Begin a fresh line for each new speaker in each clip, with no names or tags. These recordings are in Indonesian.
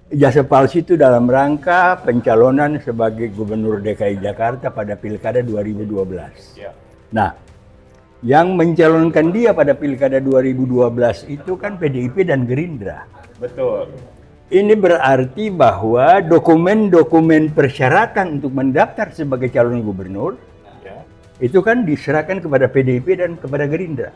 Ijazah palsu itu dalam rangka pencalonan sebagai Gubernur DKI Jakarta pada Pilkada 2012.
Ya.
Nah, yang mencalonkan dia pada Pilkada 2012 itu kan PDIP dan Gerindra.
Betul.
Ini berarti bahwa dokumen-dokumen persyaratan untuk mendaftar sebagai calon gubernur
Ya.
itu kan diserahkan kepada PDIP dan kepada Gerindra.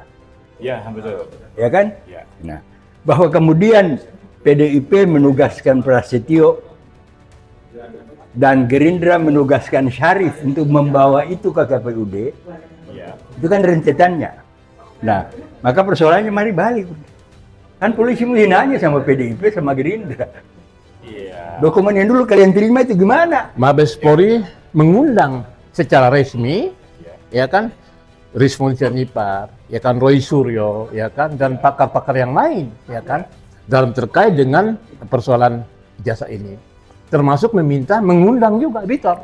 Ya, betul.
Ya kan?
Ya.
Nah, bahwa kemudian PDIP menugaskan Prasetyo dan Gerindra menugaskan Syarif untuk membawa itu ke KPUD,
Ya.
itu kan rentetannya. Nah, maka persoalannya mari balik. Kan polisi mesti nanya sama PDIP sama Gerindra.
Iya.
Dokumen yang dulu kalian terima itu gimana?
Mabes Polri mengundang secara resmi, ya kan, Rismon Nipar, ya kan, Roy Suryo, ya kan, dan pakar-pakar yang lain, ya kan, dalam terkait dengan persoalan ijazah ini. Termasuk mengundang juga Bitor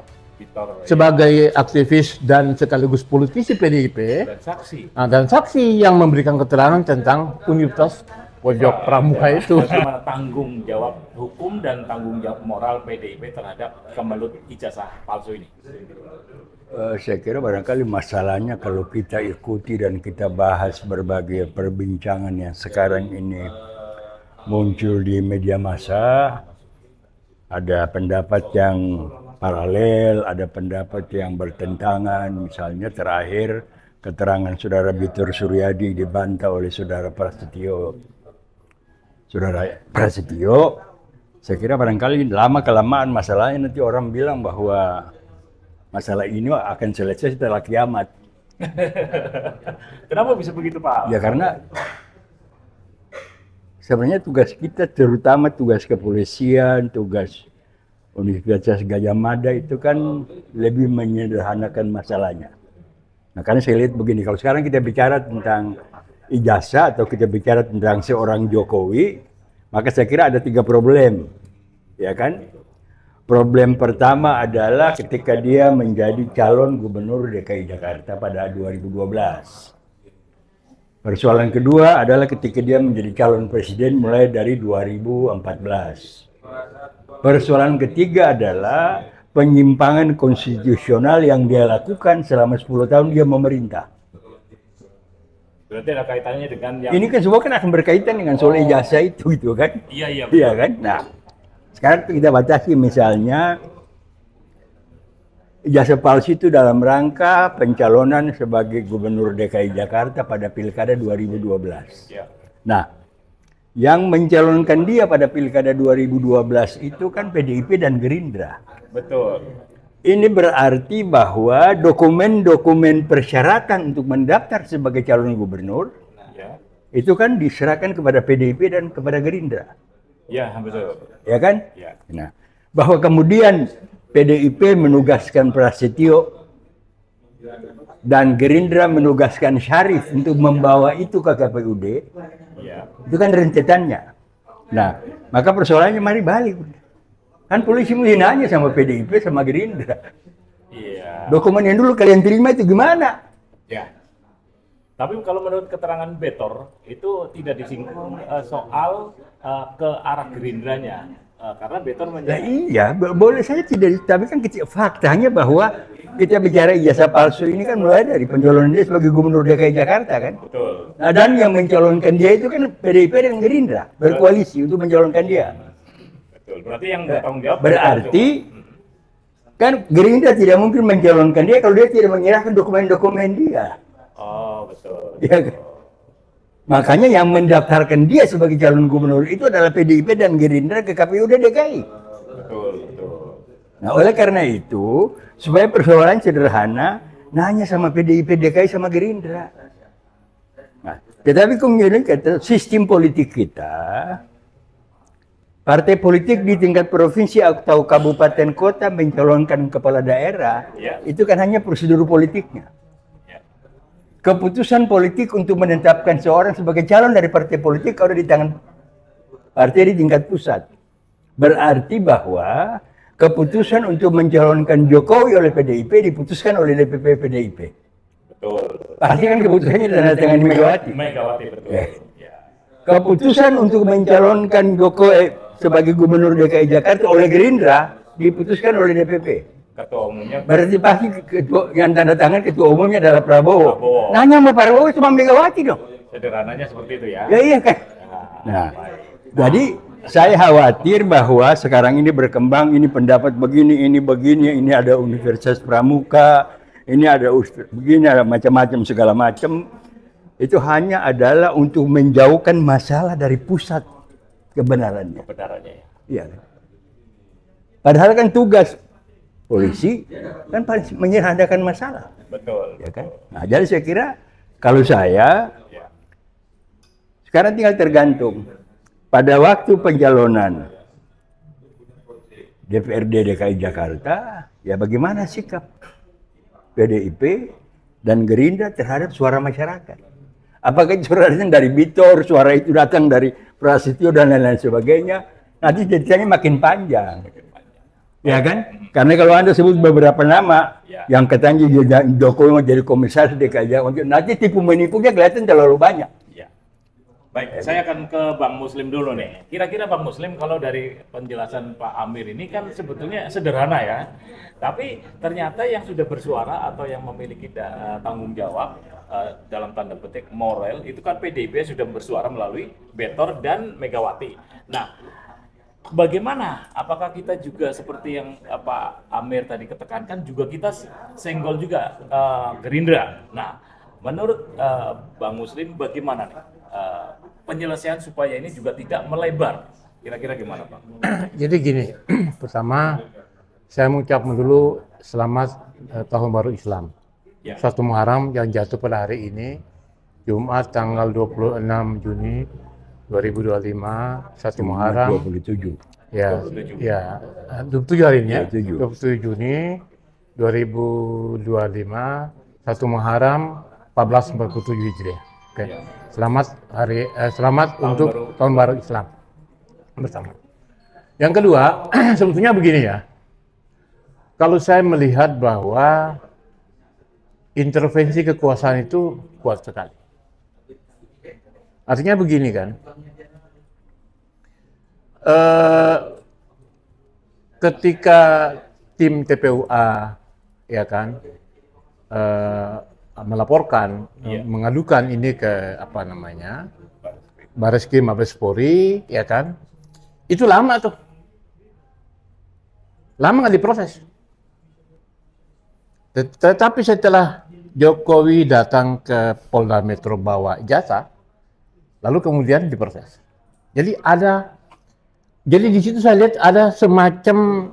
sebagai aktivis dan sekaligus politisi PDIP
Dan saksi.
dan saksi yang memberikan keterangan tentang Universitas Pojok Pramuka itu.
Bagaimana tanggung jawab hukum dan tanggung jawab moral PDIP terhadap kemelut ijazah palsu ini?
Saya kira barangkali masalahnya kalau kita ikuti dan kita bahas berbagai perbincangan yang sekarang ini muncul di media massa, ada pendapat yang paralel, ada pendapat yang bertentangan. Misalnya terakhir keterangan Saudara Bitor Suryadi dibantah oleh Saudara Prasetyo. Saudara Prasetyo, saya kira barangkali lama-kelamaan masalahnya nanti orang bilang bahwa masalah ini akan selesai setelah kiamat.
Kenapa bisa begitu, Pak?
Ya karena sebenarnya tugas kita, terutama tugas kepolisian, tugas Universitas Gadjah Mada itu kan lebih menyederhanakan masalahnya. Nah, karena saya lihat begini, kalau sekarang kita bicara tentang ijazah atau kita bicara tentang seorang Jokowi, maka saya kira ada 3 problem, ya kan? Problem pertama adalah ketika dia menjadi calon gubernur DKI Jakarta pada 2012. Persoalan kedua adalah ketika dia menjadi calon presiden mulai dari 2014. Persoalan ketiga adalah penyimpangan konstitusional yang dia lakukan selama 10 tahun dia memerintah.
Berarti ada kaitannya dengan yang...
Ini kan semua kan akan berkaitan dengan soal ijazah itu kan?
Iya,
Iya kan? Nah, sekarang kita batasi misalnya ijazah palsu itu dalam rangka pencalonan sebagai Gubernur DKI Jakarta pada Pilkada 2012.
Ya.
Nah, yang mencalonkan dia pada Pilkada 2012 itu kan PDIP dan Gerindra.
Betul.
Ini berarti bahwa dokumen-dokumen persyaratan untuk mendaftar sebagai calon gubernur
Ya.
itu kan diserahkan kepada PDIP dan kepada Gerindra.
Ya, betul.
Ya kan?
Ya.
Nah, bahwa kemudian PDIP menugaskan Prasetyo dan Gerindra menugaskan Syarif untuk membawa itu ke KPUD,
Ya.
itu kan rentetannya. Nah, maka persoalannya mari balik. Kan polisi mesti nanya sama PDIP sama Gerindra.
Iya.
Dokumen yang dulu kalian terima itu gimana?
Ya. Tapi kalau menurut keterangan Betor itu tidak disinggung soal ke arah Gerindranya. Karena Betor
Nah, iya, boleh saja tidak, tapi kan faktanya bahwa kita bicara ijazah palsu ini kan mulai dari pencalonan dia sebagai Gubernur DKI Jakarta kan.
Betul.
Nah, dan yang mencalonkan dia itu kan PDIP dan Gerindra berkoalisi untuk mencalonkan dia.
Betul. Berarti yang bertanggung jawab
Berarti kan Gerindra tidak mungkin mencalonkan dia kalau dia tidak menyerahkan dokumen-dokumen dia.
Oh, betul.
Ya kan? Makanya yang mendaftarkan dia sebagai calon gubernur itu adalah PDIP dan Gerindra ke KPUD DKI.
Betul, betul.
Nah, oleh karena itu, supaya persoalan sederhana, nanya sama PDIP DKI sama Gerindra. Nah, tetapi kemudian kata sistem politik kita, partai politik di tingkat provinsi atau kabupaten kota mencalonkan kepala daerah,
Ya.
itu kan hanya prosedur politiknya. Keputusan politik untuk menetapkan seorang sebagai calon dari partai politik ada di tangan partai di tingkat pusat. Berarti bahwa keputusan untuk mencalonkan Jokowi oleh PDIP diputuskan oleh DPP PDIP.
Betul.
Pasti kan keputusannya tanda tangan Megawati.
Megawati, betul.
Ya.
Ya.
Keputusan untuk mencalonkan Jokowi sebagai gubernur DKI Jakarta oleh Gerindra diputuskan oleh DPP.
Ketua umumnya
Berarti pasti ketua, yang tanda tangan ketua umumnya adalah Prabowo.
Prabowo.
Nanya sama Prabowo cuma Megawati dong.
sederhananya seperti itu ya.
Ya iya kan. Nah, jadi saya khawatir bahwa sekarang ini berkembang, ini pendapat begini, ini ada Universitas Pramuka, ini ada begini, ada macam-macam segala macam. Itu hanya adalah untuk menjauhkan masalah dari pusat kebenarannya.
Kebenarannya ya.
Iya. Padahal kan tugas polisi kan menyederhanakan masalah.
Betul.
Ya kan? Nah, jadi saya kira kalau saya
Ya.
sekarang tinggal tergantung pada waktu pencalonan DPRD DKI Jakarta, ya bagaimana sikap PDIP dan Gerindra terhadap suara masyarakat. Apakah suaranya dari Bitor, suara itu datang dari Prasetyo dan lain-lain sebagainya, nanti ceritanya makin panjang. Ya kan? Karena kalau Anda sebut beberapa nama,
Ya.
yang katanya Jokowi mau jadi komisaris DKI Jakarta, nanti tipu menipunya kelihatan terlalu banyak.
Ya. Baik, saya akan ke Bang Muslim dulu nih. Kira-kira Bang Muslim kalau dari penjelasan Pak Amir ini kan sebetulnya sederhana ya. Tapi ternyata yang sudah bersuara atau yang memiliki tanggung jawab dalam tanda petik moral itu kan PDIP sudah bersuara melalui Betor dan Megawati. Nah, bagaimana? Apakah kita juga seperti yang Pak Amir tadi ketekankan juga kita senggol juga Gerindra? Nah, menurut Bang Muslim bagaimana nih penyelesaian supaya ini juga tidak melebar? Kira-kira gimana, Pak?
Jadi gini, pertama saya mengucapkan dulu selamat Tahun Baru Islam.
Ya.
1 Muharram yang jatuh pada hari ini, Jumat tanggal 26 Juni 2025, 1 Muharram.
27.
Ya,
27.
ya, 27 hari ini ya.
27.
27 Juni 2025, 1 Muharram 1447 Hijriah. Oke. Selamat untuk Tahun Baru Islam bersama. Yang kedua, sebetulnya begini ya. Kalau saya melihat bahwa intervensi kekuasaan itu kuat sekali. Artinya begini kan. Ketika tim TPUA ya kan melaporkan, mengadukan ini ke apa namanya Bareskrim Mabes Polri, ya kan, itu lama tuh, lama nggak diproses. Tetapi setelah Jokowi datang ke Polda Metro bawa ijazah, lalu kemudian diproses. Jadi di situ saya lihat ada semacam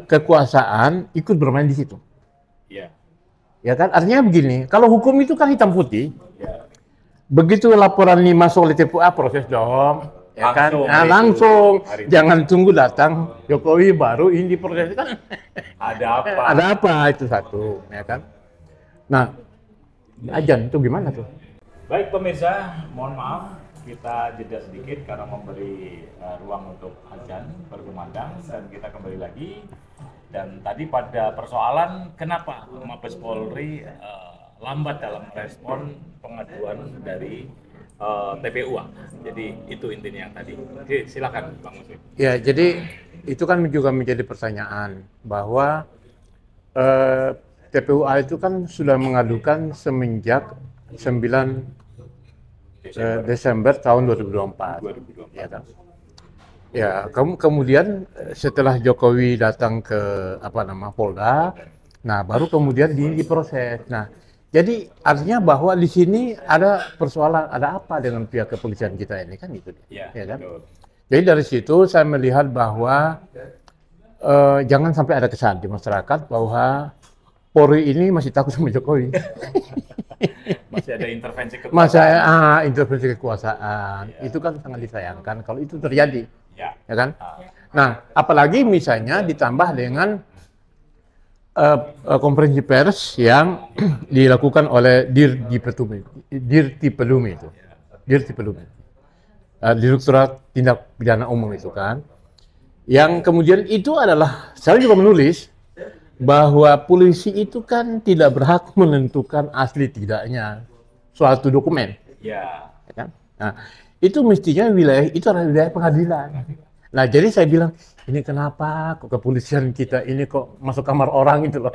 kekuasaan ikut bermain di situ.
Iya.
Ya kan, artinya begini, kalau hukum itu kan hitam putih.
Ya.
Begitu laporan ini masuk oleh TPUA, proses dong. Ya kan, langsung.
Hari itu.
Jangan tunggu datang Jokowi baru ini diproses kan.
Ada apa?
Ada apa itu satu, ya kan. Nah, ajan itu gimana tuh?
Baik pemirsa, mohon maaf kita jeda sedikit karena memberi ruang untuk azan berkumandang dan kita kembali lagi. Dan tadi pada persoalan kenapa Mabes Polri lambat dalam respon pengaduan dari TPUA. Jadi itu intinya yang tadi. Oke, silakan Bang Muslim.
Ya, jadi itu kan juga menjadi pertanyaan bahwa TPUA itu kan sudah mengadukan semenjak 9 Desember tahun 2024.
2024.
Ya kan? Ya, kemudian setelah Jokowi datang ke Polda, nah baru kemudian diproses. Nah, jadi artinya bahwa di sini ada persoalan, ada apa dengan pihak kepolisian kita ini kan gitu,
Ya,
ya kan?
betul.
Jadi dari situ saya melihat bahwa jangan sampai ada kesan di masyarakat bahwa Polri ini masih takut sama Jokowi.
Masih ada intervensi kekuasaan.
Intervensi kekuasaan itu kan sangat disayangkan kalau itu terjadi. Ya kan? Nah, apalagi misalnya ditambah dengan konferensi pers yang dilakukan oleh Dirtipelumi itu. Dirtipelumi. Direktorat Tindak Pidana Umum itu kan. Yang kemudian itu adalah, saya juga menulis bahwa polisi itu kan tidak berhak menentukan asli tidaknya suatu dokumen.
Ya.
Ya kan? Nah, itu mestinya wilayah itu adalah wilayah pengadilan. Nah, jadi saya bilang, ini kenapa kok kepolisian kita ini kok masuk kamar orang itu loh.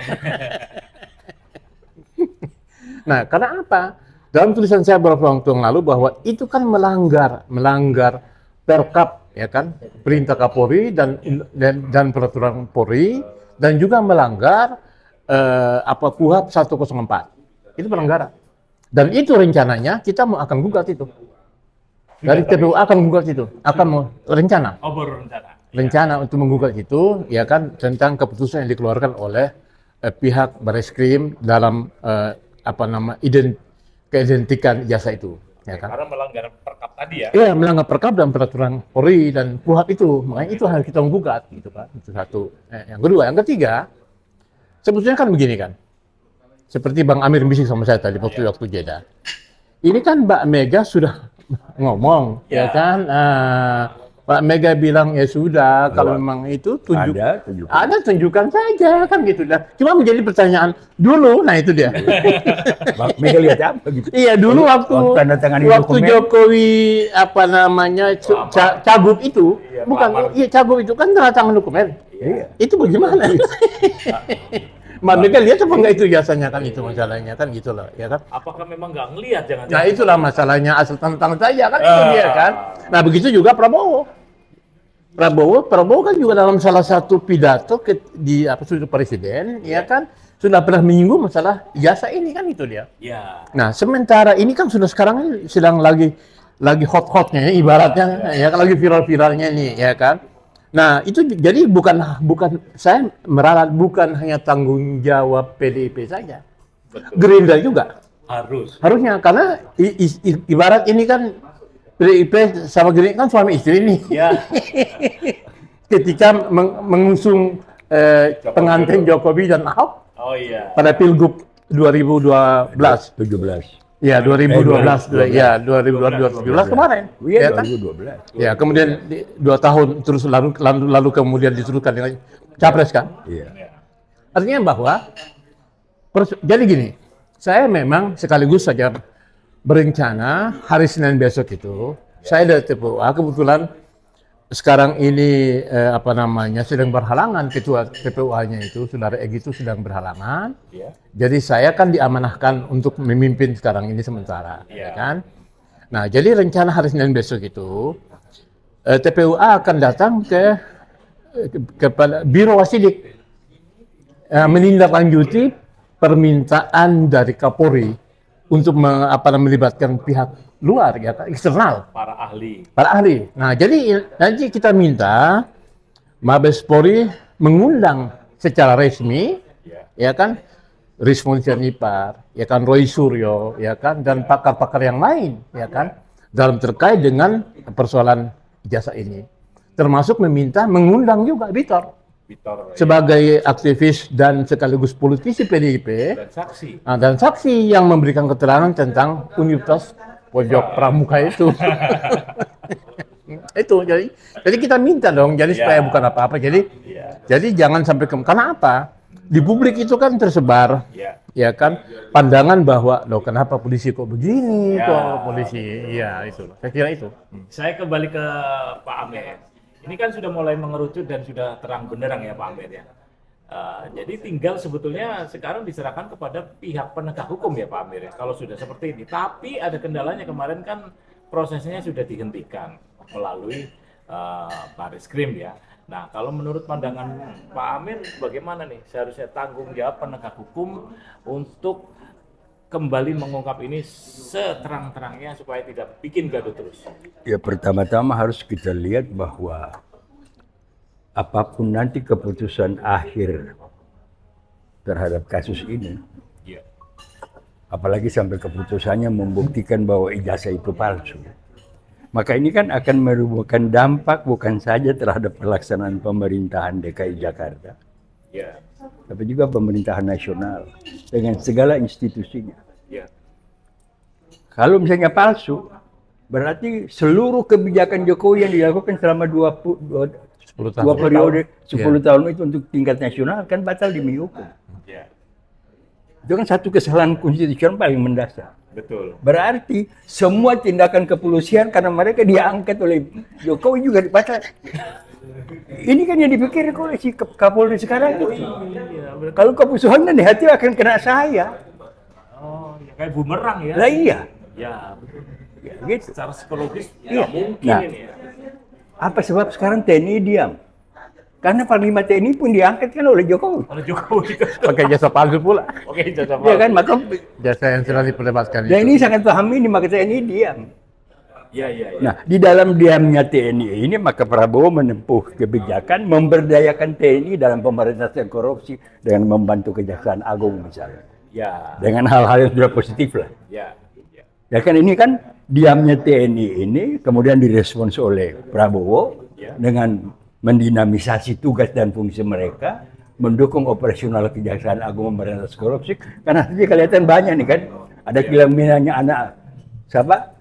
Nah, karena apa? Dalam tulisan saya beberapa waktu yang lalu bahwa itu kan melanggar Perkap, ya kan, perintah Kapolri dan peraturan Polri, dan juga melanggar KUHP 104. Itu pelanggaran. Dan itu rencananya kita mau akan gugat itu. Dari TPU akan gugat itu, akan mau rencana.
Oh, baru rencana.
Rencana untuk menggugat itu, ya kan, tentang keputusan yang dikeluarkan oleh pihak Bareskrim dalam keidentikan jasa itu, ya kan?
Karena melanggar Perkap tadi ya.
Iya, melanggar Perkap dan peraturan Polri dan KUHP itu, makanya itu harus kita menggugat, gitu kan? Itu satu. Yang kedua, yang ketiga, sebetulnya kan begini kan, seperti Bang Amir bisik sama saya tadi waktu jeda. Ini kan Mbak Mega sudah ngomong, ya kan? Mbak Mega bilang ya sudah, kalau memang itu tunjukkan saja kan gitu dah. Cuma menjadi pertanyaan dulu, nah itu dia.
Mbak Mega lihat apa gitu?
Iya dulu waktu Jokowi cagup itu, cagup itu kan tanda tangan dokumen.
Iya.
Itu bagaimana? Mbak Mega lihat apa enggak itu jasanya kan itu masalahnya kan gitu loh, ya kan?
Apakah memang nggak ngelihat jangan?
Nah itulah masalahnya, asal tentang saja kan itu dia kan. Nah begitu juga Prabowo kan juga dalam salah satu pidato di sudut presiden, ya kan, sudah pernah menyinggung masalah jasa ini kan itu dia.
Ya.
Nah sementara ini kan sudah sekarang sedang lagi hot-hotnya, ibaratnya ya kan, lagi viral-viralnya nih, ya kan. Nah, itu jadi bukan saya meralat bukan hanya tanggung jawab PDIP saja.
Betul.
Gerindra juga. Harusnya karena ibarat ini kan PDIP sama Gerindra kan suami istri nih.
Ya.
Ketika mengusung pengantin Jokowi dan Ahok pada Pilgub 2017.
17.
Ya, 2012 kemarin.
Iya,
ya kan?
2012.
Ya, kemudian 2 tahun terus lalu kemudian diteruskan dengan capres kan?
Iya.
Artinya bahwa jadi gini, saya memang sekaligus saja berencana hari Senin besok itu saya dari TPUA kebetulan sekarang ini sedang berhalangan, ketua TPUA-nya itu saudara Egy itu sedang berhalangan.
Ya.
Jadi saya kan diamanahkan untuk memimpin sekarang ini sementara, ya kan? Nah, jadi rencana hari Senin besok itu TPUA akan datang kepada Biro Wasidik menindaklanjuti permintaan dari Kapolri untuk melibatkan pihak luar, ya kan, eksternal.
Para ahli.
Nah, jadi nanti kita minta Mabes Polri mengundang secara resmi, ya kan, Rismon Nipar, ya kan, Roy Suryo, ya kan, dan pakar-pakar yang lain, ya kan, dalam terkait dengan persoalan jasa ini. Termasuk mengundang juga Bitor sebagai aktivis dan sekaligus politisi PDIP dan saksi yang memberikan keterangan tentang Universitas Pojok Pramuka itu. Itu jadi kita minta dong, jadi supaya bukan apa-apa. Jadi jangan sampai karena apa? Di publik itu kan tersebar, ya kan, pandangan bahwa loh kenapa polisi kok begini, kok polisi, ya itu. Saya kira itu.
Saya kembali ke Pak Amir. Ini kan sudah mulai mengerucut dan sudah terang benderang ya Pak Amir ya. Jadi tinggal sebetulnya sekarang diserahkan kepada pihak penegak hukum ya Pak Amir ya, kalau sudah seperti ini. Tapi ada kendalanya, kemarin kan prosesnya sudah dihentikan melalui Bareskrim ya. Nah, kalau menurut pandangan Pak Amir bagaimana nih seharusnya tanggung jawab penegak hukum untuk kembali mengungkap ini seterang-terangnya supaya tidak bikin gaduh terus?
Ya, pertama-tama harus kita lihat bahwa apapun nanti keputusan akhir terhadap kasus ini, apalagi sampai keputusannya membuktikan bahwa ijazah itu palsu, maka ini kan akan menimbulkan dampak bukan saja terhadap pelaksanaan pemerintahan DKI Jakarta, tapi juga pemerintahan nasional dengan segala institusinya. Kalau misalnya palsu, berarti seluruh kebijakan Jokowi yang dilakukan selama 10 tahun itu untuk tingkat nasional kan batal demi hukum. Itu kan satu kesalahan konstitusional paling mendasar.
Betul.
Berarti semua tindakan kepolisian karena mereka diangkat oleh Jokowi juga dibatal. Ini kan yang dipikir oleh si Kapolri sekarang itu.
Iya,
Kalau kepusuhan dan hati akan kena saya.
oh, ya kayak bumerang ya.
Lah iya.
Ya, betul.
Ya, gitu.
Secara psikologis
Iya.
nggak mungkin
Nah,
ini ya.
apa sebab sekarang TNI diam? Karena Panglima TNI pun diangkat kan oleh Jokowi.
Kalau Jokowi itu.
Pakai jasa palsu pula.
Oke, jasa
Ya kan, maka
Jasa yang sudah diperdebatkan
dan
itu.
ini sangat paham ini, maka TNI diam.
Iya, iya, iya.
Nah, di dalam diamnya TNI ini, maka Prabowo menempuh kebijakan memberdayakan TNI dalam pemberantasan korupsi dengan membantu Kejaksaan Agung misalnya.
Ya,
Dengan hal-hal yang sudah positif lah.
ya, ya.
Ya kan ini kan diamnya TNI ini kemudian direspons oleh Prabowo
Ya.
dengan mendinamisasi tugas dan fungsi mereka, mendukung operasional Kejaksaan Agung memberantas korupsi. Karena nanti kelihatan banyak nih kan, ada kilang minyaknya anak siapa?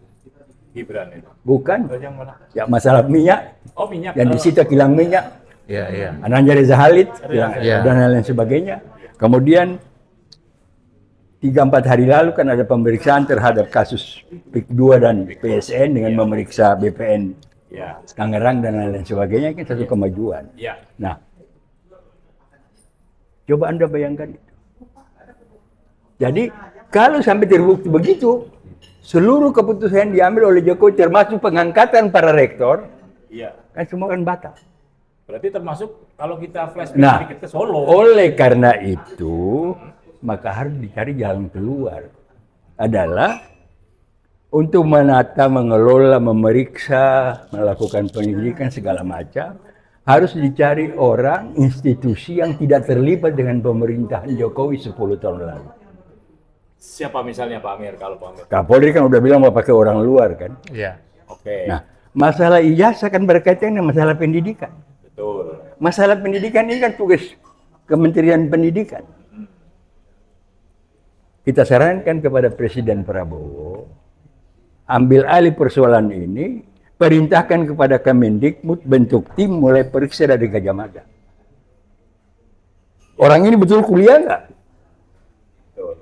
Gibran itu.
Bukan,
Oh, yang mana?
ya masalah minyak
Oh, minyak.
yang disita kilang minyak,
Iya, iya.
anaknya Reza Khalid
Iya.
dan lain sebagainya. Kemudian 3-4 hari lalu kan ada pemeriksaan terhadap kasus PIK2 dan PSN dengan memeriksa BPN
Ya,
Tangerang dan lain sebagainya, kan satu kemajuan.
ya.
Nah, coba Anda bayangkan itu. Jadi, kalau sampai terbukti begitu, seluruh keputusan yang diambil oleh Jokowi termasuk pengangkatan para rektor,
Iya.
kan semua kan batal.
Berarti termasuk kalau kita flashback
Nah,
sedikit ke Solo.
oleh karena itu, maka harus dicari jalan keluar. Adalah untuk menata, mengelola, memeriksa, melakukan penyelidikan segala macam, harus dicari orang, institusi yang tidak terlibat dengan pemerintahan Jokowi 10 tahun lalu.
Siapa misalnya Pak Amir kalau Pak Amir?
Kapolri kan udah bilang mau pakai orang luar kan.
Iya.
Oke.
Nah, masalah ijazah kan berkaitan dengan masalah pendidikan.
Betul.
Masalah pendidikan ini kan tugas Kementerian Pendidikan. Kita sarankan kepada Presiden Prabowo, ambil alih persoalan ini, perintahkan kepada Kemendikbud bentuk tim mulai periksa dari Gajah Mada. Orang ini betul kuliah nggak?
Betul.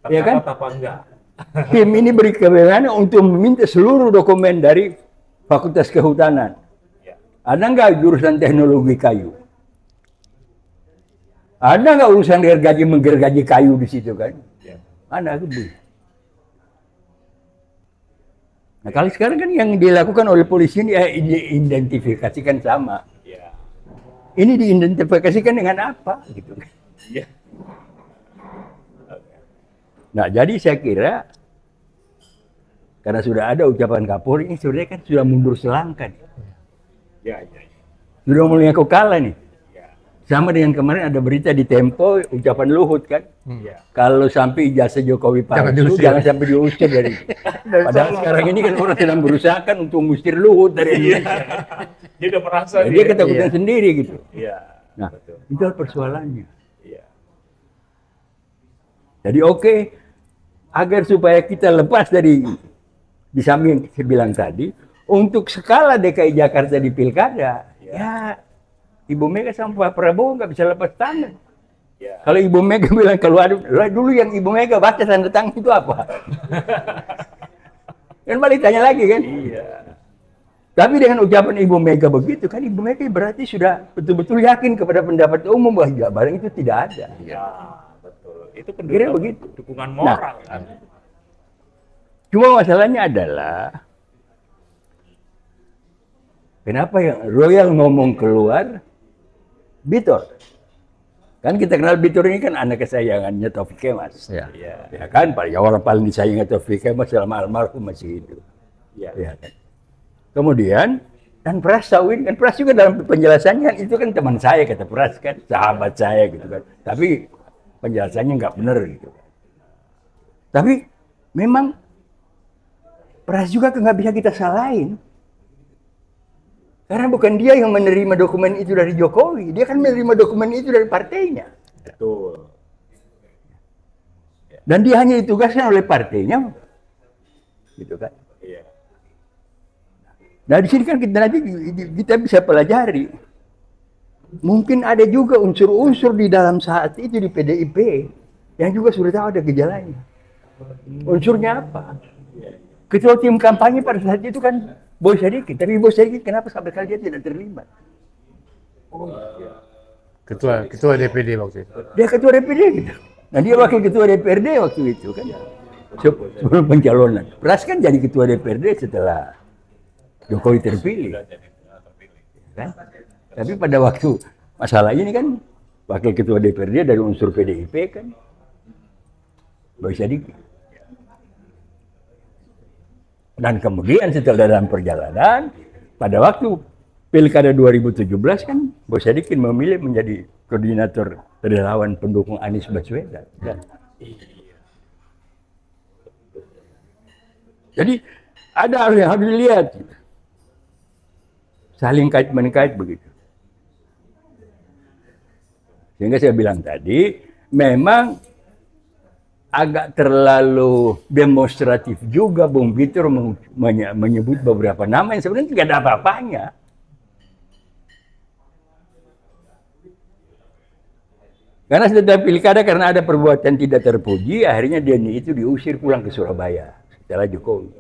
Iya kan?
Apa enggak?
Tim ini beri kewenangan untuk meminta seluruh dokumen dari Fakultas Kehutanan.
Ya.
Ada nggak jurusan teknologi kayu? Ada nggak urusan gergaji menggergaji kayu di situ kan?
Ya.
Ada gitu. Nah, kalau sekarang kan yang dilakukan oleh polisi ini diidentifikasikan sama.
Ya.
Ini diidentifikasikan dengan apa gitu.
Ya.
Nah, jadi saya kira karena sudah ada ucapan Kapolri ini sebenarnya kan sudah mundur selangkah.
Ya, ya.
Sudah mulai aku kalah nih.
Ya.
Sama dengan kemarin ada berita di Tempo ucapan Luhut kan.
Ya.
Kalau sampai ijazah Jokowi
Jangan
palsu,
diusir.
jangan sampai diusir dari. Padahal sekarang ini kan orang sedang berusaha kan untuk mengusir Luhut dari Indonesia.
Dia udah merasa
Dia ketakutan sendiri gitu.
Iya.
Nah,
Betul.
itu persoalannya.
Iya.
Jadi oke, agar supaya kita lepas dari di samping yang saya bilang tadi, untuk skala DKI Jakarta di pilkada, ya Ibu Mega sama Pak Prabowo nggak bisa lepas tangan.
Ya.
Kalau Ibu Mega bilang keluar dulu, yang Ibu Mega baca tanda tangan itu apa? Kan balik tanya lagi kan?
Iya.
Tapi dengan ucapan Ibu Mega begitu kan, Ibu Mega berarti sudah betul-betul yakin kepada pendapat umum bahwa barang itu tidak ada.
Ya, betul. Itu
Kira begitu.
dukungan moral. Kan?
Cuma masalahnya adalah kenapa yang Royal ngomong keluar, Bitor. Kan kita kenal Bitor ini kan anak kesayangannya Taufik Kemas.
Iya.
Iya.
Ya kan, orang paling disayangnya Taufik Kemas selama almarhum masih hidup.
Iya.
Ya kan. Kemudian, dan Pras Sawin, kan Pras juga dalam penjelasannya kan, itu kan teman saya, kata Pras kan, sahabat saya gitu kan. Tapi penjelasannya nggak benar gitu. Tapi memang Pras juga nggak bisa kita salahin. Karena bukan dia yang menerima dokumen itu dari Jokowi, dia kan menerima dokumen itu dari partainya.
Betul.
Dan dia hanya ditugaskan oleh partainya, gitu kan.
Iya.
Nah di sini kan kita bisa pelajari. Mungkin ada juga unsur-unsur di dalam saat itu di PDIP yang juga sudah tahu ada gejalanya. Unsurnya apa? Ketua tim kampanye pada saat itu kan Boy Sadikin, tapi Boy Sadikin kenapa sampai kali dia tidak terlibat?
Ketua DPD waktu itu.
Dia ketua DPD gitu. Nah dia wakil ketua DPRD waktu itu kan. Sebelum pencalonan. Pras kan jadi ketua DPRD setelah Jokowi terpilih. Kan? Tapi pada waktu masalah ini kan wakil ketua DPRD dari unsur PDIP kan. Boy Sadikin. Dan kemudian setelah dalam perjalanan, pada waktu Pilkada 2017 kan, Boy Sadikin memilih menjadi koordinator relawan pendukung Anies Baswedan. Jadi ada hal yang harus dilihat. Saling kait-menkait begitu. Sehingga saya bilang tadi, memang agak terlalu demonstratif juga Bung Vitor menyebut beberapa nama yang sebenarnya tidak ada apa-apanya. Karena setelah pilkada karena ada perbuatan tidak terpuji, akhirnya Denny itu diusir pulang ke Surabaya setelah Jokowi.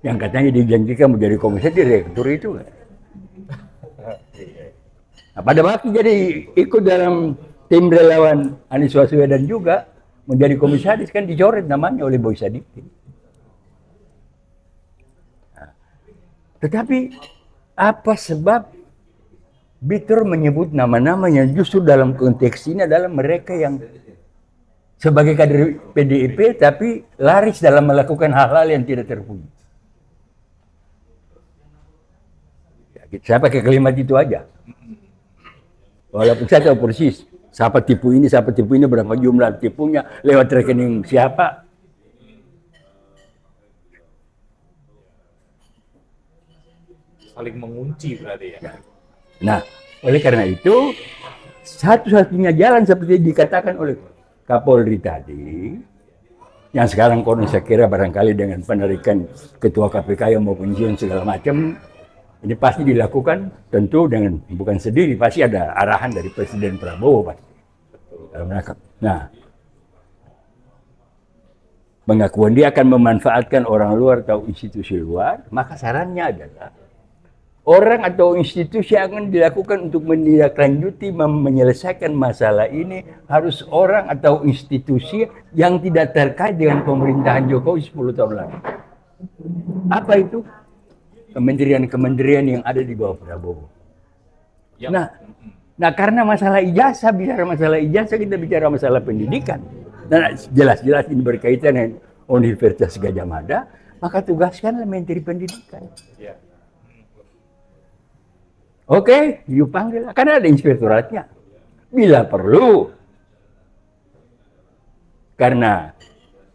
Yang katanya dijanjikan menjadi komisaris direktur itu. Nah, pada waktu jadi ikut dalam tim relawan Anies Baswedan juga menjadi komisaris kan dicoret namanya oleh Boy Sadikin. Nah, tetapi apa sebab Vitor menyebut nama-namanya justru dalam konteks ini adalah mereka yang sebagai kader PDIP tapi laris dalam melakukan hal-hal yang tidak terpuji. Ya, saya pakai kalimat itu aja. Walaupun saya tahu persis siapa tipu ini, berapa jumlah tipunya, lewat rekening siapa.
Saling mengunci berarti ya.
Nah, oleh karena itu, satu-satunya jalan seperti dikatakan oleh Kapolri tadi, yang sekarang konon saya kira barangkali dengan penarikan Ketua KPK yang mau pensiun segala macam, ini pasti dilakukan tentu dengan bukan sendiri, pasti ada arahan dari Presiden Prabowo pasti. Nah, pengakuan dia akan memanfaatkan orang luar atau institusi luar, maka sarannya adalah orang atau institusi yang akan dilakukan untuk menindaklanjuti menyelesaikan masalah ini harus orang atau institusi yang tidak terkait dengan pemerintahan Jokowi 10 tahun lalu. Apa itu? Kementerian-kementerian yang ada di bawah Prabowo. Ya. Nah, karena masalah ijazah, bicara masalah ijazah, kita bicara masalah pendidikan. Dan jelas-jelas ini berkaitan dengan Universitas Gadjah Mada, maka tugaskanlah Menteri Pendidikan. Ya. Oke, you panggil, karena ada inspektoratnya. Bila perlu. Karena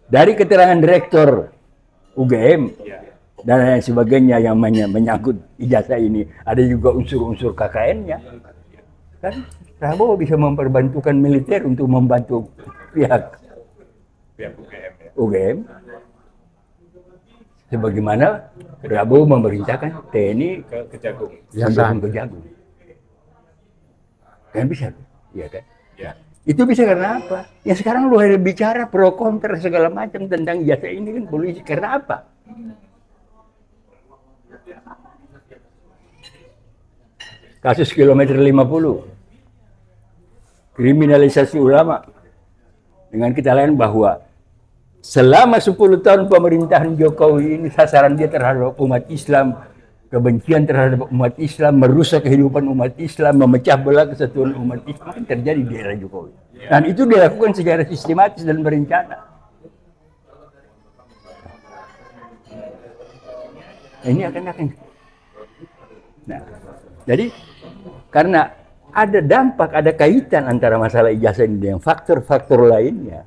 dari keterangan Direktur UGM, dan lain sebagainya yang menyangkut ijazah ini, ada juga unsur-unsur KKN-nya. Kan Prabowo bisa memperbantukan militer untuk membantu pihak UGM. Sebagaimana Prabowo memerintahkan TNI ke Kejagung. Kan bisa, ya kan? Ya. Itu bisa karena apa? Ya sekarang lu harus bicara pro kontra segala macam tentang ijazah ini kan polisi karena apa? Kasus kilometer 50, kriminalisasi ulama, dengan kita lain bahwa selama 10 tahun pemerintahan Jokowi ini sasaran dia terhadap umat Islam, kebencian terhadap umat Islam, merusak kehidupan umat Islam, memecah belah kesatuan umat Islam terjadi di era Jokowi. Dan itu dilakukan secara sistematis dan berencana. Ini akan. Nah, jadi karena ada dampak, ada kaitan antara masalah ijazah ini dengan faktor-faktor lainnya,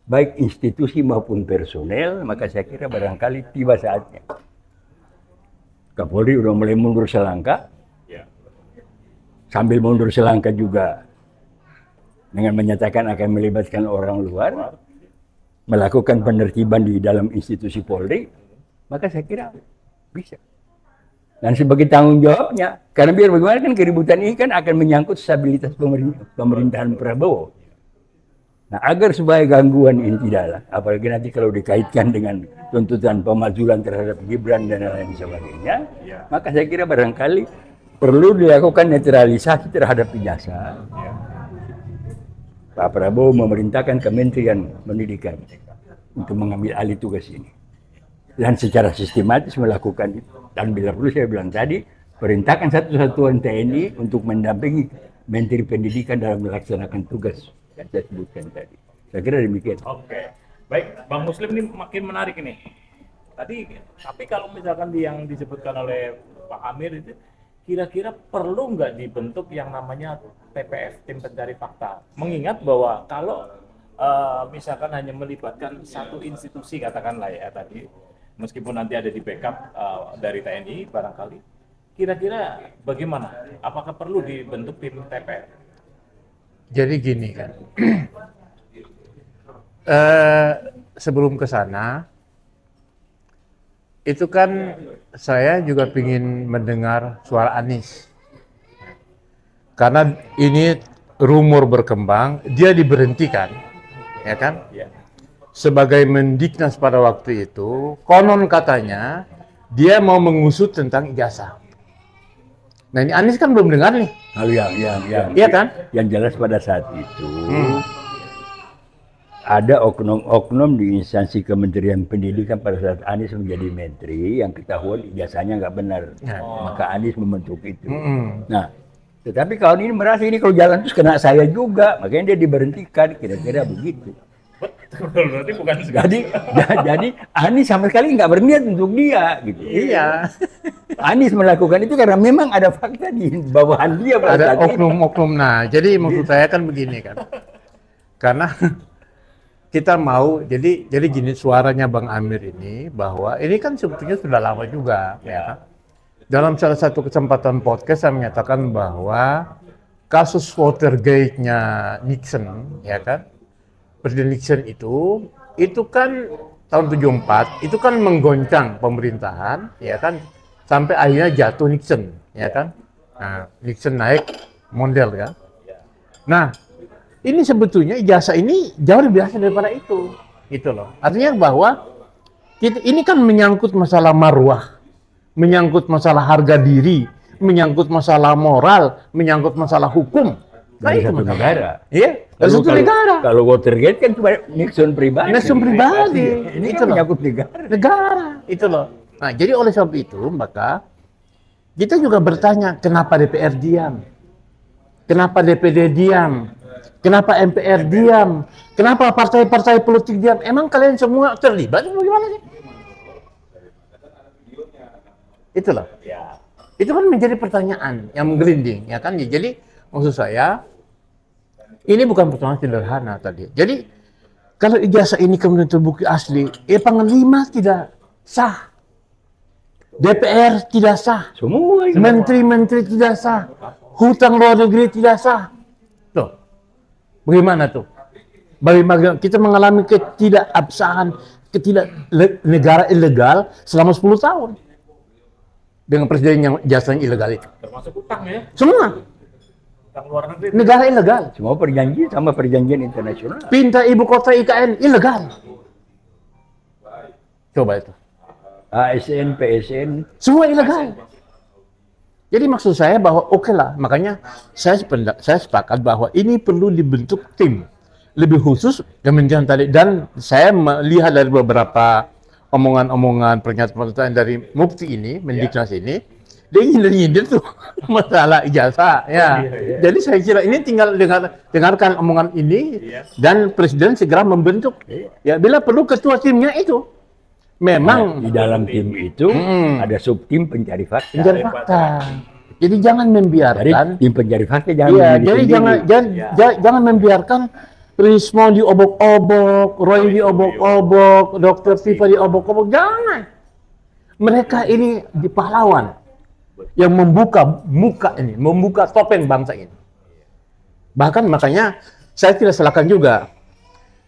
baik institusi maupun personel, maka saya kira barangkali tiba saatnya. Kapolri udah mulai mundur selangkah, sambil mundur selangkah juga dengan menyatakan akan melibatkan orang luar, melakukan penertiban di dalam institusi Polri, maka saya kira bisa. Dan sebagai tanggung jawabnya, karena biar bagaimana kan keributan ini kan akan menyangkut stabilitas pemerintahan Prabowo. Nah, agar supaya gangguan ini tidaklah, apalagi nanti kalau dikaitkan dengan tuntutan pemakzulan terhadap Gibran dan lain sebagainya, maka saya kira barangkali perlu dilakukan netralisasi terhadap ijazah. Pak Prabowo memerintahkan Kementerian Pendidikan untuk mengambil alih tugas ini. Dan secara sistematis melakukan itu. Dan bila perlu saya bilang tadi, perintahkan satu satuan TNI untuk mendampingi Menteri Pendidikan dalam melaksanakan tugas yang saya sebutkan tadi. Saya kira demikian.
Oke, baik, Bang Muslim ini makin menarik ini. Tapi kalau misalkan yang disebutkan oleh Pak Amir itu, kira-kira perlu nggak dibentuk yang namanya TPF, tim pencari fakta? Mengingat bahwa kalau misalkan hanya melibatkan satu institusi katakanlah ya tadi, meskipun nanti ada di backup dari TNI barangkali, kira-kira bagaimana? Apakah perlu dibentuk tim TPF?
Jadi gini kan, sebelum ke sana, itu kan saya juga ingin mendengar suara Anies. Karena ini rumor berkembang, dia diberhentikan, ya kan?
Ya.
Sebagai Mendiknas pada waktu itu, konon katanya dia mau mengusut tentang ijazah. Nah ini Anies kan belum dengar nih.
Lalu
Iya kan?
yang jelas pada saat itu ada oknum-oknum di instansi Kementerian Pendidikan pada saat Anies menjadi menteri yang ketahuan ijazahnya nggak benar. Maka Anies membentuk itu. Nah, tetapi kalau ini merasa ini kalau jalan terus kena saya juga, makanya dia diberhentikan, kira-kira begitu.
Betul, berarti bukan
Jadi Anies sama sekali nggak berniat untuk dia, gitu.
Iya.
Anies melakukan itu karena memang ada fakta di bawahan dia.
Ada oknum-oknum. Nah, jadi maksud saya kan begini kan. Karena kita mau, jadi gini suaranya Bang Amir ini, bahwa ini kan sebetulnya sudah lama juga. Ya. Dalam salah satu kesempatan podcast saya menyatakan bahwa kasus Watergate-nya Nixon, ya kan, Presiden Nixon itu kan tahun 74, itu kan menggoncang pemerintahan, ya kan, sampai akhirnya jatuh Nixon, ya kan. Nah, Nixon naik mondel kan. Nah, ini sebetulnya ijazah ini jauh lebih biasa daripada itu, gitu loh. Artinya bahwa ini kan menyangkut masalah marwah, menyangkut masalah harga diri, menyangkut masalah moral, menyangkut masalah hukum.
Dari satu negara.
Iya, dari satu negara.
Kalau Watergate kan cuma Nixon pribadi.
Nixon pribadi.
Ini
Itu
kan
loh.
menyangkut negara.
Negara, itu loh. Nah, jadi oleh sebab itu, maka kita juga bertanya, kenapa DPR diam? Kenapa DPD diam? Kenapa MPR diam? Kenapa partai-partai politik diam? Emang kalian semua terlibat? Bagaimana sih? Itu loh.
Ya.
Itu kan menjadi pertanyaan yang menggelinding, ya kan? Jadi maksud saya, ini bukan pertanyaan sederhana tadi. Jadi kalau ijazah ini kemudian terbukti asli, Panglima tidak sah, DPR tidak sah,
Semua itu.
menteri-menteri tidak sah, hutang luar negeri tidak sah. Tuh, bagaimana tuh? Bagaimana kita mengalami ketidakabsahan, negara ilegal selama 10 tahun dengan presiden yang jasanya ilegal itu.
Termasuk utang ya,
Semua
utang luar negeri.
negara ilegal.
Semua perjanjian sama perjanjian internasional.
Pindah ibu kota IKN ilegal. Coba itu.
ASN, PSN,
Semua ilegal. Jadi maksud saya bahwa oke lah, makanya saya sepakat bahwa ini perlu dibentuk tim lebih khusus Kementerian tadi, dan saya melihat dari beberapa omongan-omongan pernyataan dari Mufti ini, Mendiknas ini, dia nyindir tuh masalah ijazah ya. Jadi saya kira ini tinggal dengarkan omongan ini dan Presiden segera membentuk. Ya bila perlu ketua timnya itu. Memang
di dalam tim itu ada subtim pencari fakta.
pencari fakta. Jadi jangan
Jadi
membiarkan.
tim pencari fakta jangan
Iya,
memilih
jadi
sendiri.
jangan membiarkan Rismo diobok-obok, Roy diobok-obok, Dr. Siva diobok-obok. Jangan. Mereka ini di pahlawan yang membuka muka ini, membuka topeng bangsa ini. Bahkan makanya saya tidak salahkan juga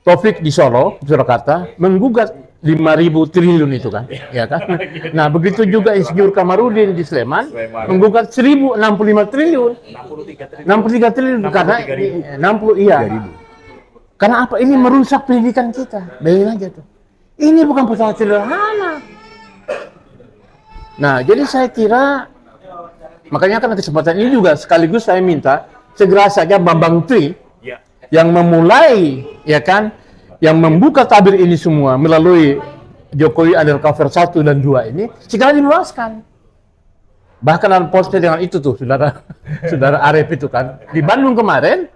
Taufik di Solo, Surakarta, menggugat 5.000 triliun itu kan, ya kan? Nah, begitu juga Insinyur Kamarudin di Sleman menggugat 1.065 triliun. 63 triliun karena 60 iya. Karena apa? Ini merusak pendidikan kita. Bayangin aja tuh. Ini bukan persoalan sederhana. Nah, jadi saya kira Makanya kan kesempatan ini juga sekaligus saya minta segera saja Bambang Tri
Ya.
yang memulai, ya kan, yang membuka tabir ini semua melalui Jokowi Undercover 1 dan 2 ini segera diluaskan. Bahkan ada poster dengan itu tuh, saudara Arif itu kan di Bandung kemarin.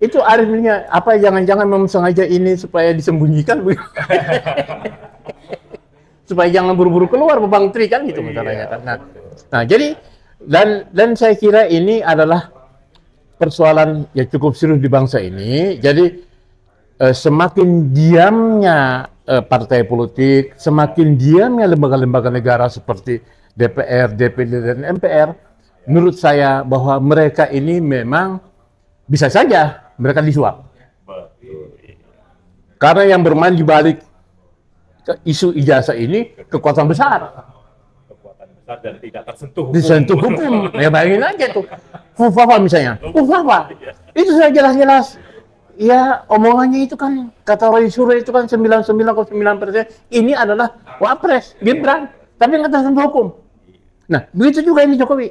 Itu Arifnya apa jangan-jangan memang sengaja ini supaya disembunyikan supaya jangan buru-buru keluar Bang Tri kan gitu masalahnya kan. Nah, jadi dan saya kira ini adalah persoalan yang cukup serius di bangsa ini. Jadi semakin diamnya partai politik, semakin diamnya lembaga-lembaga negara seperti DPR, DPD dan MPR, menurut saya bahwa mereka ini memang bisa saja mereka disuap. Karena yang bermain di balik isu ijazah ini kekuatan besar.
Kekuatan besar dan tidak tersentuh hukum.
Disentuh hukum. Ya bayangin aja tuh. Fufafa misalnya. Fufafa. Itu sudah jelas-jelas. Ya omongannya itu kan, kata Roy Suryo itu kan 99,9% ini adalah Wapres, Gibran. Tapi nggak tersentuh hukum. Nah, begitu juga ini Jokowi.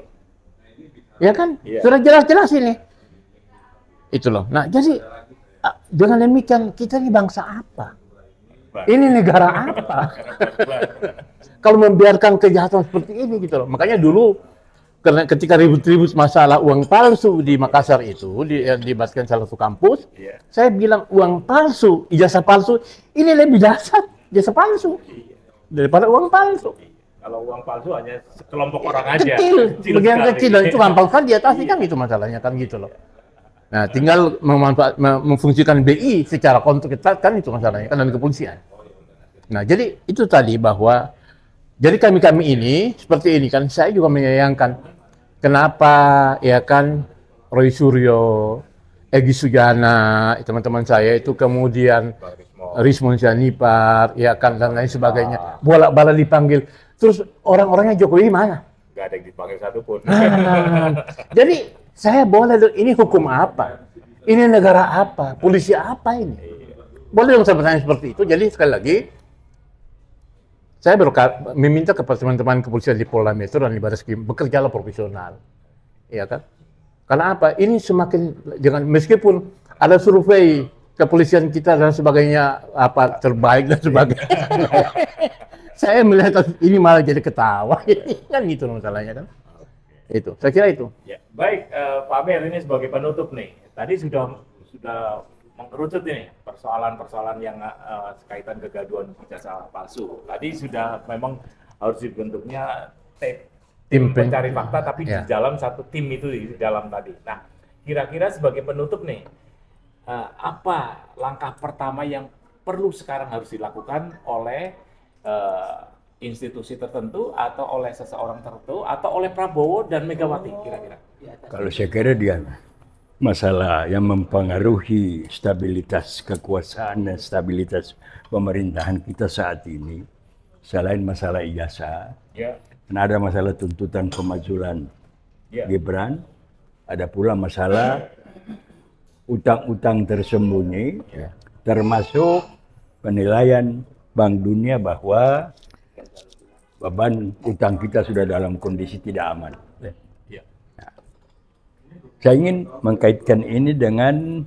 Ya kan? Sudah jelas-jelas ini. Itu loh. Nah, jadi dengan demikian kita ini bangsa apa? Ini negara apa? Kalau membiarkan kejahatan seperti ini gitu loh. Makanya dulu ketika ribut-ribut masalah uang palsu di Makassar itu yang dilibatkan salah satu kampus, saya bilang uang palsu, ijazah palsu ini lebih dahsyat ijazah palsu daripada uang palsu.
Kalau uang palsu hanya sekelompok orang aja.
Kecil bagian kecil dan itu gampang kan di atas kan gitu masalahnya kan gitu loh. Nah, tinggal memfungsikan BI secara kontekstual kan itu masalahnya kan dan kepolisian. Nah, jadi itu tadi bahwa jadi kami ini seperti ini kan saya juga menyayangkan kenapa ya kan Roy Suryo, Egy Sujana, teman-teman saya itu kemudian Rismon Sianipar ya kan dan lain sebagainya bolak-balik dipanggil. Terus orang-orangnya Jokowi mana?
Nggak ada yang dipanggil satupun.
Jadi saya boleh, ini hukum apa? Ini negara apa? Polisi apa ini? Boleh dong saya bertanya seperti itu. Jadi sekali lagi, saya meminta kepada teman-teman kepolisian di Polda Metro dan di Barreskrim bekerjalah profesional, ya kan? Karena apa? Ini semakin meskipun ada survei kepolisian kita dan sebagainya apa terbaik dan sebagainya, saya melihat ini malah jadi ketawa, kan gitu masalahnya kan? Itu, saya kira itu.
Ya, baik, Pak Amir ini sebagai penutup nih. Tadi sudah mengerucut ini persoalan-persoalan yang kaitan kegaduhan ijazah palsu. Tadi sudah memang harus dibentuknya tim pencari fakta, tapi di dalam satu tim itu di dalam tadi. Nah, kira-kira sebagai penutup nih, apa langkah pertama yang perlu sekarang harus dilakukan oleh institusi tertentu atau oleh seseorang tertentu atau oleh Prabowo dan Megawati kira-kira?
Kalau saya kira dia masalah yang mempengaruhi stabilitas kekuasaan dan stabilitas pemerintahan kita saat ini selain masalah ijazah, dan ada masalah tuntutan pemajulan Gibran, ada pula masalah utang-utang tersembunyi, termasuk penilaian Bank Dunia bahwa beban utang kita sudah dalam kondisi tidak aman. Nah, saya ingin mengkaitkan ini dengan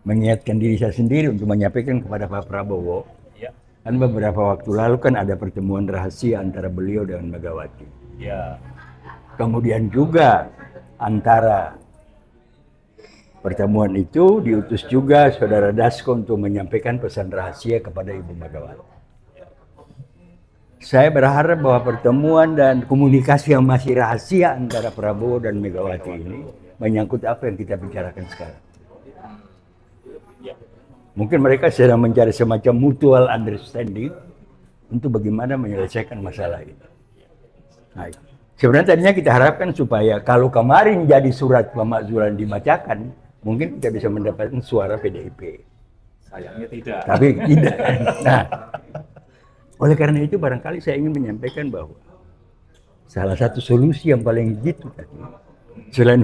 mengingatkan diri saya sendiri untuk menyampaikan kepada Pak Prabowo. Kan beberapa waktu lalu kan ada pertemuan rahasia antara beliau dengan Megawati. Kemudian juga antara pertemuan itu diutus juga Saudara Dasko untuk menyampaikan pesan rahasia kepada Ibu Megawati. Saya berharap bahwa pertemuan dan komunikasi yang masih rahasia antara Prabowo dan Megawati ini menyangkut apa yang kita bicarakan sekarang. Mungkin mereka sedang mencari semacam mutual understanding untuk bagaimana menyelesaikan masalah ini. Nah, sebenarnya tadinya kita harapkan supaya kalau kemarin jadi surat pemakzulan dibacakan, mungkin kita bisa mendapatkan suara PDIP.
Sayangnya tidak.
Tapi tidak. Nah, oleh karena itu barangkali saya ingin menyampaikan bahwa salah satu solusi yang paling jitu tadi, selain